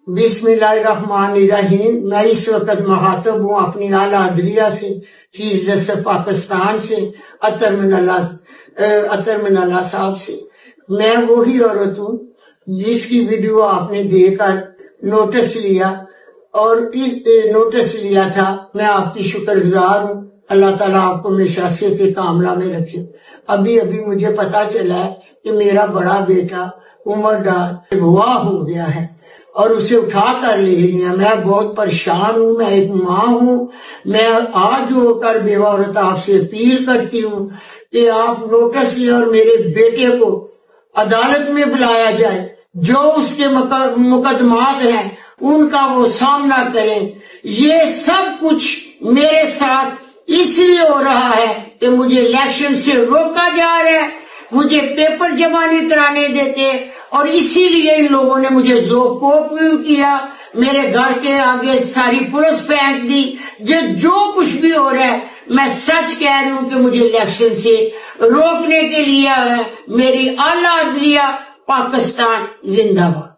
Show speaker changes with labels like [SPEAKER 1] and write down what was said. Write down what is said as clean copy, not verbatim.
[SPEAKER 1] بسم اللہ الرحمن الرحیم۔ میں اس وقت مخاطب ہوں اپنی اعلیٰ عدلیہ سے، چیف جسٹس پاکستان سے، اطہر من اللہ صاحب سے۔ میں وہی عورت ہوں جس کی ویڈیو آپ نے دیکھ کر نوٹس لیا تھا۔ میں آپ کی شکر گزار ہوں۔ اللہ تعالیٰ آپ کو ہمیشہ صحت کاملہ میں رکھے۔ ابھی مجھے پتا چلا ہے کہ میرا بڑا بیٹا عمر ڈار اغوا ہو گیا ہے اور اسے اٹھا کر لے لیا۔ میں بہت پریشان ہوں، میں ایک ماں ہوں۔ میں آج ہو کر بیوہ عورت آپ سے اپیل کرتی ہوں کہ آپ نوٹس لیں اور میرے بیٹے کو عدالت میں بلایا جائے، جو اس کے مقدمات ہیں ان کا وہ سامنا کریں۔ یہ سب کچھ میرے ساتھ اس لیے ہو رہا ہے کہ مجھے الیکشن سے روکا جا رہا ہے، مجھے پیپر جمع نہیں کرانے دیتے، اور اسی لیے ان لوگوں نے مجھے ذوق کیا، میرے گھر کے آگے ساری پولیس پھینک دی۔ جو کچھ بھی ہو رہا ہے میں سچ کہہ رہی ہوں کہ مجھے الیکشن سے روکنے کے لیے ہے۔ میری اعلیٰ عدلیہ پاکستان زندہ باد۔